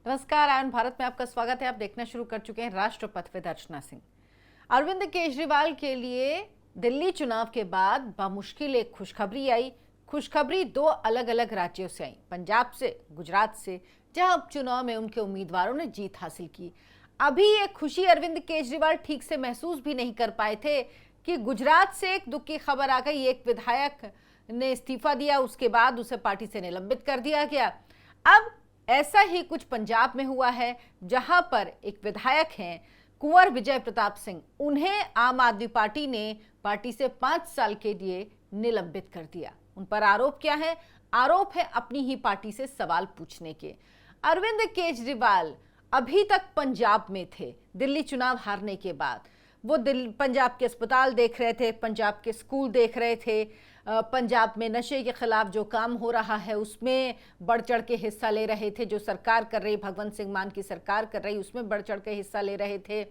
नमस्कार, आयन भारत में आपका स्वागत है। आप देखना शुरू कर चुके हैं राष्ट्रपथ विद अर्चना सिंह। अरविंद केजरीवाल के लिए दिल्ली चुनाव के बाद बामुश्किल एक खुशखबरी आई। खुशखबरी दो अलग अलग राज्यों से आई, पंजाब से, गुजरात से, जहां उपचुनाव में उनके उम्मीदवारों ने जीत हासिल की। अभी ये खुशी अरविंद केजरीवाल ठीक से महसूस भी नहीं कर पाए थे कि गुजरात से एक दुख की खबर आ गई। एक विधायक ने इस्तीफा दिया, उसके बाद उसे पार्टी से निलंबित कर दिया गया। अब ऐसा ही कुछ पंजाब में हुआ है, जहां पर एक विधायक हैं कुंवर विजय प्रताप सिंह, उन्हें आम आदमी पार्टी ने पार्टी से 5 साल के लिए निलंबित कर दिया। उन पर आरोप क्या है? आरोप है अपनी ही पार्टी से सवाल पूछने के। अरविंद केजरीवाल अभी तक पंजाब में थे। दिल्ली चुनाव हारने के बाद वो पंजाब के अस्पताल देख रहे थे, पंजाब के स्कूल देख रहे थे, पंजाब में नशे के खिलाफ जो काम हो रहा है उसमें बढ़ चढ़ के हिस्सा ले रहे थे। जो सरकार कर रही, भगवंत सिंह मान की सरकार कर रही, उसमें बढ़ चढ़ के हिस्सा ले रहे थे।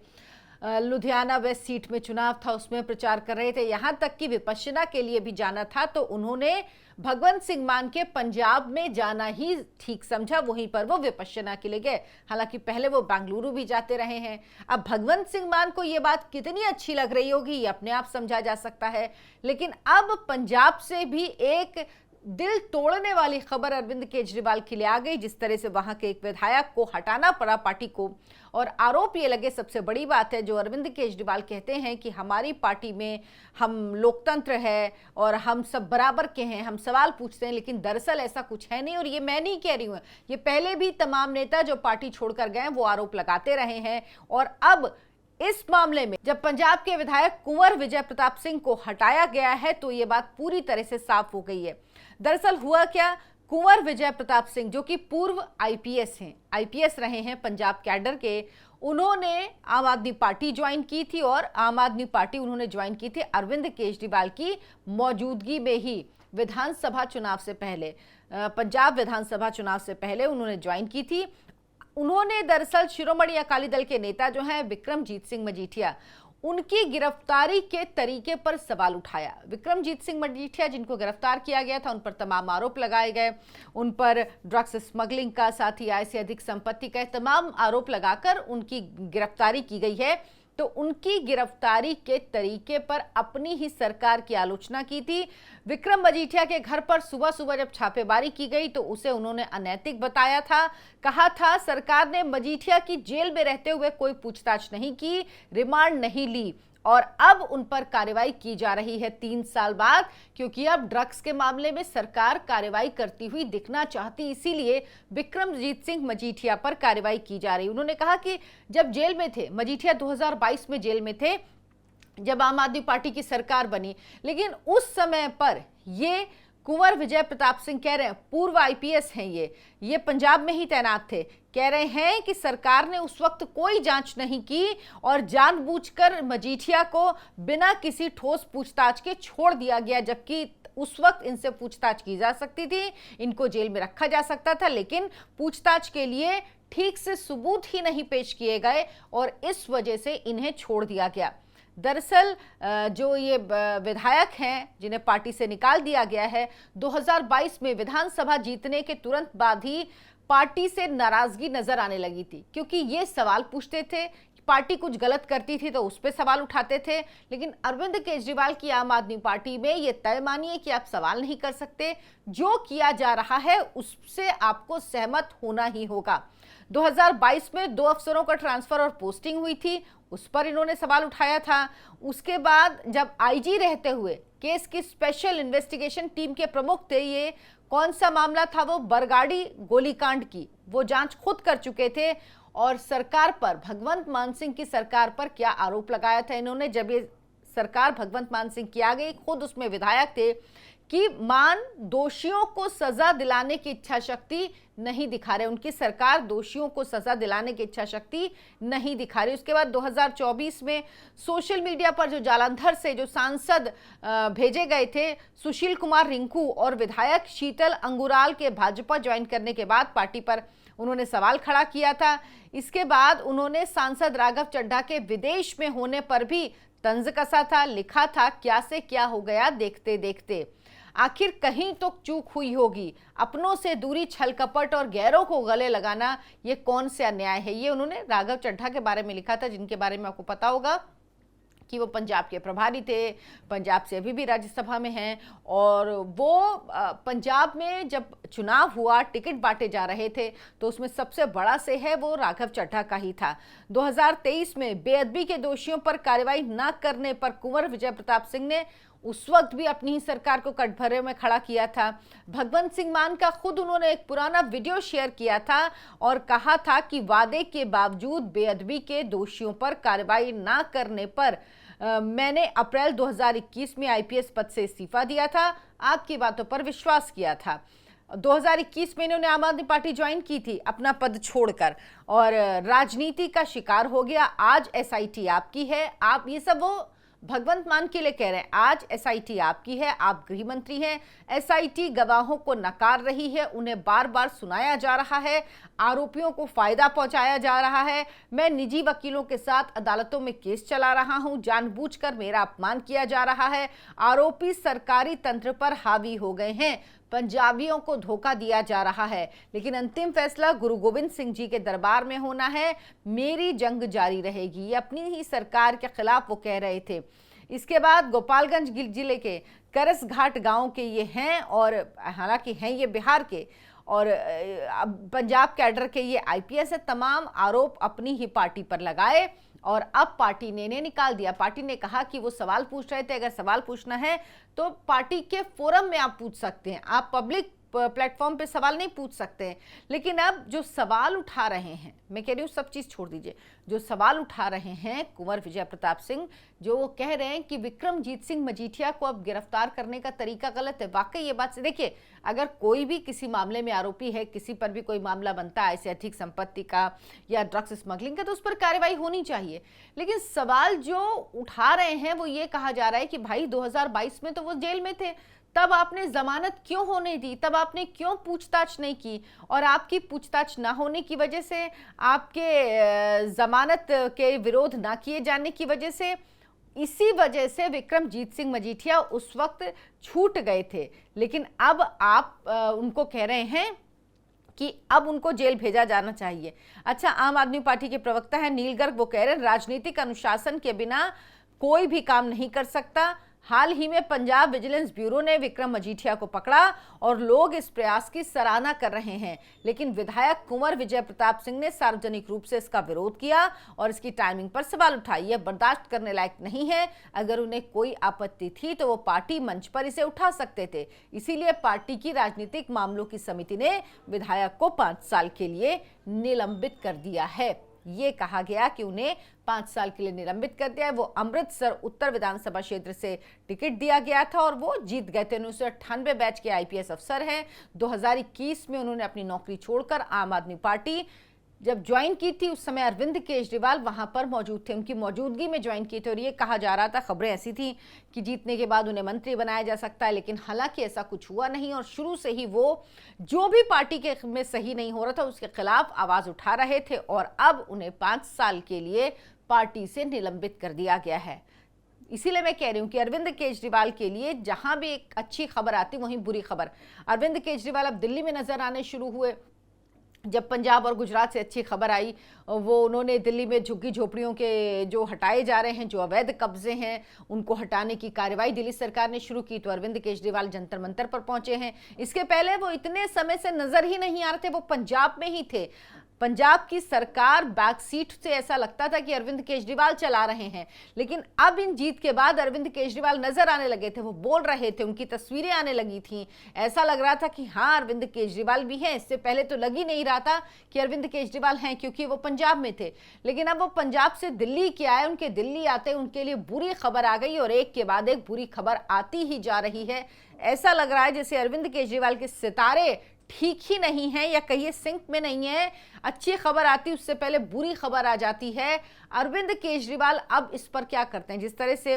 लुधियाना वेस्ट सीट में चुनाव था, उसमें प्रचार कर रहे थे। यहाँ तक कि विपश्यना के लिए भी जाना था तो उन्होंने भगवंत सिंह मान के पंजाब में जाना ही ठीक समझा, वहीं पर वो विपश्यना के लिए गए। हालांकि पहले वो बेंगलुरु भी जाते रहे हैं। अब भगवंत सिंह मान को ये बात कितनी अच्छी लग रही होगी ये अपने आप समझा जा सकता है, लेकिन अब पंजाब से भी एक दिल तोड़ने वाली खबर अरविंद केजरीवाल के लिए आ गई। जिस तरह से वहां के एक विधायक को हटाना पड़ा पार्टी को, और आरोप ये लगे, सबसे बड़ी बात है जो अरविंद केजरीवाल कहते हैं कि हमारी पार्टी में हम लोकतंत्र है और हम सब बराबर के हैं, हम सवाल पूछते हैं, लेकिन दरअसल ऐसा कुछ है नहीं। और ये मैं नहीं कह रही हूं, ये पहले भी तमाम नेता जो पार्टी छोड़कर गए वो आरोप लगाते रहे हैं। और अब इस मामले में जब पंजाब के विधायक कुंवर विजय प्रताप सिंह को हटाया गया है तो ये बात पूरी तरह से साफ हो गई है। दरअसल हुआ क्या, कुंवर विजय प्रताप सिंह जो कि पूर्व आईपीएस हैं, आईपीएस रहे हैं पंजाब कैडर के, उन्होंने आम आदमी पार्टी ज्वाइन की थी। और आम आदमी पार्टी उन्होंने ज्वाइन की थी अरविंद केजरीवाल की मौजूदगी में ही। विधानसभा चुनाव से पहले, पंजाब विधानसभा चुनाव से पहले उन्होंने ज्वाइन की थी। उन्होंने दरअसल शिरोमणि अकाली दल के नेता जो हैं विक्रमजीत सिंह मजीठिया, उनकी गिरफ्तारी के तरीके पर सवाल उठाया। विक्रमजीत सिंह मजीठिया जिनको गिरफ्तार किया गया था, उन पर तमाम आरोप लगाए गए, उन पर ड्रग्स स्मगलिंग का, साथ ही आय से अधिक संपत्ति का तमाम आरोप लगाकर उनकी गिरफ्तारी की गई है। तो उनकी गिरफ्तारी के तरीके पर अपनी ही सरकार की आलोचना की थी। विक्रम मजीठिया के घर पर सुबह सुबह जब छापेमारी की गई तो उसे उन्होंने अनैतिक बताया था। कहा था सरकार ने मजीठिया की जेल में रहते हुए कोई पूछताछ नहीं की, रिमांड नहीं ली, और अब उन पर कार्रवाई की जा रही है 3 साल बाद, क्योंकि अब ड्रग्स के मामले में सरकार कार्रवाई करती हुई दिखना चाहती, इसीलिए विक्रमजीत सिंह मजीठिया पर कार्रवाई की जा रही। उन्होंने कहा कि जब जेल में थे मजीठिया, 2022 में जेल में थे जब आम आदमी पार्टी की सरकार बनी, लेकिन उस समय पर ये कुंवर विजय प्रताप सिंह कह रहे हैं, पूर्व आईपीएस हैं ये पंजाब में ही तैनात थे, कह रहे हैं कि सरकार ने उस वक्त कोई जांच नहीं की और जानबूझकर मजीठिया को बिना किसी ठोस पूछताछ के छोड़ दिया गया, जबकि उस वक्त इनसे पूछताछ की जा सकती थी, इनको जेल में रखा जा सकता था, लेकिन पूछताछ के लिए ठीक से सबूत ही नहीं पेश किए गए और इस वजह से इन्हें छोड़ दिया गया। दरअसल जो ये विधायक हैं जिन्हें पार्टी से निकाल दिया गया है, 2022 में विधानसभा जीतने के तुरंत बाद ही पार्टी से नाराजगी नजर आने लगी थी, क्योंकि ये सवाल पूछते थे, पार्टी कुछ गलत करती थी तो उस पर सवाल उठाते थे। लेकिन अरविंद केजरीवाल की आम आदमी पार्टी में ये तय मानिए कि आप सवाल नहीं कर सकते, जो किया जा रहा है उससे आपको सहमत होना ही होगा। 2022 में 2 अफसरों का ट्रांसफर और पोस्टिंग हुई थी, उस पर इन्होंने सवाल उठाया था। उसके बाद जब आईजी रहते हुए केस की स्पेशल इन्वेस्टिगेशन टीम के प्रमुख थे, ये कौन सा मामला था, वो बरगाड़ी गोलीकांड की वो जांच खुद कर चुके थे। और सरकार पर, भगवंत मान सिंह की सरकार पर क्या आरोप लगाया था इन्होंने, जब ये सरकार भगवंत मान सिंह की आ गई, खुद उसमें विधायक थे, कि मान दोषियों को सजा दिलाने की इच्छा शक्ति नहीं दिखा रहे, उनकी सरकार दोषियों को सजा दिलाने की इच्छा शक्ति नहीं दिखा रही। उसके बाद 2024 में सोशल मीडिया पर जो जालंधर से जो सांसद भेजे गए थे, सुशील कुमार रिंकू और विधायक शीतल अंगुराल के भाजपा ज्वाइन करने के बाद पार्टी पर उन्होंने सवाल खड़ा किया था। इसके बाद उन्होंने सांसद राघव चड्ढा के विदेश में होने पर भी तंज कसा था, लिखा था क्या से क्या हो गया देखते देखते। आखिर कहीं तो चूक हुई होगी। अपनों से दूरी, छल कपट और गैरों को गले लगाना, ये कौन सा अन्याय है। ये उन्होंने राघव चड्ढा के बारे में लिखा था, जिनके बारे में आपको पता होगा कि वो पंजाब के प्रभारी थे, पंजाब से अभी भी राज्यसभा में हैं। और वो पंजाब में जब चुनाव हुआ, टिकट बांटे जा रहे थे, तो उसमें सबसे बड़ा से है वो राघव चड्ढा का ही था। 2023 में बेअदबी के दोषियों पर कार्रवाई न करने पर कुंवर विजय प्रताप सिंह ने उस वक्त भी अपनी ही सरकार को कटघरे में खड़ा किया था। भगवंत सिंह मान का खुद उन्होंने एक पुराना वीडियो शेयर किया था और कहा था कि वादे के बावजूद बेअदबी के दोषियों पर कार्रवाई न करने पर मैंने अप्रैल 2021 में आईपीएस पद से इस्तीफा दिया था, आपकी बातों पर विश्वास किया था। 2021 में इन्होंने आम आदमी पार्टी ज्वाइन की थी अपना पद छोड़कर, और राजनीति का शिकार हो गया। आज एसआईटी आपकी है, आप ये सब वो भगवंत मान के लिए कह रहे हैं। आज एसआईटी आपकी है, आप गृह मंत्री हैं। एसआईटी गवाहों को नकार रही है, उन्हें बार बार सुनाया जा रहा है, आरोपियों को फायदा पहुंचाया जा रहा है। मैं निजी वकीलों के साथ अदालतों में केस चला रहा हूं, जानबूझकर मेरा अपमान किया जा रहा है। आरोपी सरकारी तंत्र पर हावी हो गए हैं, पंजाबियों को धोखा दिया जा रहा है। लेकिन अंतिम फैसला गुरु गोविंद सिंह जी के दरबार में होना है। मेरी जंग जारी रहेगी, ये अपनी ही सरकार के खिलाफ वो कह रहे थे। इसके बाद गोपालगंज जिले के करसघाट गांव के ये हैं, और हालांकि हैं ये बिहार के, और पंजाब कैडर के ये आईपीएस है। तमाम आरोप अपनी ही पार्टी पर लगाए और अब पार्टी ने इन्हें निकाल दिया। पार्टी ने कहा कि वो सवाल पूछ रहे थे, अगर सवाल पूछना है तो पार्टी के फोरम में आप पूछ सकते हैं, आप पब्लिक प्लेटफॉर्म पे सवाल नहीं पूछ सकते हैं। लेकिन अब जो सवाल उठा रहे हैं, मैं कह रही हूँ सब चीज छोड़ दीजिए, जो सवाल उठा रहे हैं कुंवर विजय प्रताप सिंह, जो वो कह रहे हैं कि विक्रमजीत सिंह मजीठिया को अब गिरफ्तार करने का तरीका गलत है। वाकई ये बात से देखिए, अगर कोई भी किसी मामले में आरोपी है, किसी पर भी कोई मामला बनता है ऐसे अधिक संपत्ति का या ड्रग्स स्मगलिंग का, तो उस पर कार्रवाई होनी चाहिए। लेकिन सवाल जो उठा रहे हैं वो ये कहा जा रहा है कि भाई 2022 में तो वो जेल में थे, तब आपने जमानत क्यों होने दी, तब आपने क्यों पूछताछ नहीं की, और आपकी पूछताछ ना होने की वजह से, आपके जमानत के विरोध ना किए जाने की वजह से, इसी वजह से विक्रमजीत सिंह मजीठिया उस वक्त छूट गए थे। लेकिन अब आप उनको कह रहे हैं कि अब उनको जेल भेजा जाना चाहिए। अच्छा, आम आदमी पार्टी के प्रवक्ता है नील गर्ग, वो कह रहे हैं राजनीतिक अनुशासन के बिना कोई भी काम नहीं कर सकता। हाल ही में पंजाब विजिलेंस ब्यूरो ने विक्रम मजीठिया को पकड़ा और लोग इस प्रयास की सराहना कर रहे हैं। लेकिन विधायक कुंवर विजय प्रताप सिंह ने सार्वजनिक रूप से इसका विरोध किया और इसकी टाइमिंग पर सवाल उठाए। यह बर्दाश्त करने लायक नहीं है। अगर उन्हें कोई आपत्ति थी तो वो पार्टी मंच पर इसे उठा सकते थे। इसीलिए पार्टी की राजनीतिक मामलों की समिति ने विधायक को 5 साल के लिए निलंबित कर दिया है। ये कहा गया कि उन्हें 5 साल के लिए निलंबित कर दिया है। वो अमृतसर उत्तर विधानसभा क्षेत्र से टिकट दिया गया था और वो जीत गए थे। 1998 बैच के आईपीएस अफसर हैं। 2021 में उन्होंने अपनी नौकरी छोड़कर आम आदमी पार्टी जब ज्वाइन की थी, उस समय अरविंद केजरीवाल वहां पर मौजूद थे, उनकी मौजूदगी में ज्वाइन की थी। और ये कहा जा रहा था, खबरें ऐसी थी कि जीतने के बाद उन्हें मंत्री बनाया जा सकता है, लेकिन हालांकि ऐसा कुछ हुआ नहीं। और शुरू से ही वो जो भी पार्टी के में सही नहीं हो रहा था उसके खिलाफ आवाज उठा रहे थे, और अब उन्हें 5 साल के लिए पार्टी से निलंबित कर दिया गया है। इसीलिए मैं कह रही हूं कि अरविंद केजरीवाल के लिए जहां भी एक अच्छी खबर आती वहीं बुरी खबर। अरविंद केजरीवाल अब दिल्ली में नजर आने शुरू हुए। जब पंजाब और गुजरात से अच्छी खबर आई, वो उन्होंने दिल्ली में झुग्गी झोपड़ियों के जो हटाए जा रहे हैं, जो अवैध कब्जे हैं, उनको हटाने की कार्रवाई दिल्ली सरकार ने शुरू की। तो अरविंद केजरीवाल जंतर मंतर पर पहुंचे हैं। इसके पहले वो इतने समय से नजर ही नहीं आ रहे थे, वो पंजाब में ही थे। पंजाब की सरकार बैक सीट से ऐसा लगता था कि अरविंद केजरीवाल चला रहे हैं। लेकिन अब इन जीत के बाद अरविंद केजरीवाल नजर आने लगे थे, वो बोल रहे थे, उनकी तस्वीरें आने लगी थी। ऐसा लग रहा था कि हाँ, अरविंद केजरीवाल भी हैं। इससे पहले तो लग ही नहीं रहा था कि अरविंद केजरीवाल हैं, क्योंकि वो पंजाब में थे। लेकिन अब वो पंजाब से दिल्ली के आए, उनके दिल्ली आते उनके लिए बुरी खबर आ गई, और एक के बाद एक बुरी खबर आती ही जा रही है। ऐसा लग रहा है जैसे अरविंद केजरीवाल के सितारे ठीक ही नहीं है, या कहिए सिंक में नहीं है। अच्छी खबर आती उससे पहले बुरी खबर आ जाती है। अरविंद केजरीवाल अब इस पर क्या करते हैं? जिस तरह से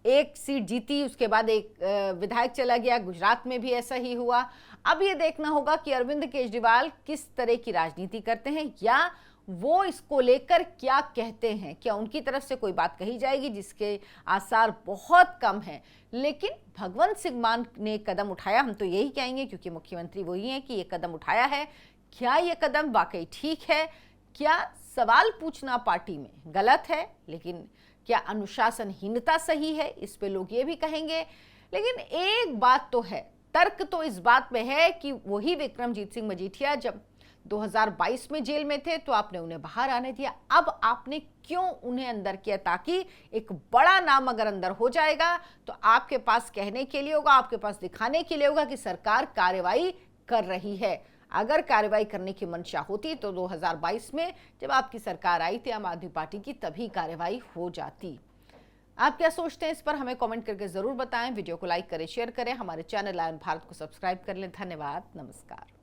एक सीट जीती, उसके बाद एक विधायक चला गया, गुजरात में भी ऐसा ही हुआ। अब ये देखना होगा कि अरविंद केजरीवाल किस तरह की राजनीति करते हैं, या वो इसको लेकर क्या कहते हैं। क्या उनकी तरफ से कोई बात कही जाएगी, जिसके आसार बहुत कम हैं। लेकिन भगवंत सिंह मान ने कदम उठाया, हम तो यही कहेंगे क्योंकि मुख्यमंत्री वही हैं कि ये कदम उठाया है। क्या ये कदम वाकई ठीक है? क्या सवाल पूछना पार्टी में गलत है, लेकिन क्या अनुशासनहीनता सही है, इस पे लोग ये भी कहेंगे। लेकिन एक बात तो है, तर्क तो इस बात में है कि वही विक्रमजीत सिंह मजीठिया जब 2022 में जेल में थे तो आपने उन्हें बाहर आने दिया। अब आपने क्यों उन्हें अंदर किया? ताकि एक बड़ा नाम अगर अंदर हो जाएगा तो आपके पास कहने के लिए होगा, आपके पास दिखाने के लिए होगा कि सरकार कार्रवाई कर रही है। अगर कार्रवाई करने की मंशा होती तो 2022 में जब आपकी सरकार आई थी आम आदमी पार्टी की, तभी कार्रवाई हो जाती। आप क्या सोचते हैं इस पर हमें कमेंट करके जरूर बताएं। वीडियो को लाइक करें, शेयर करें, हमारे चैनल आयन भारत को सब्सक्राइब कर लें। धन्यवाद, नमस्कार।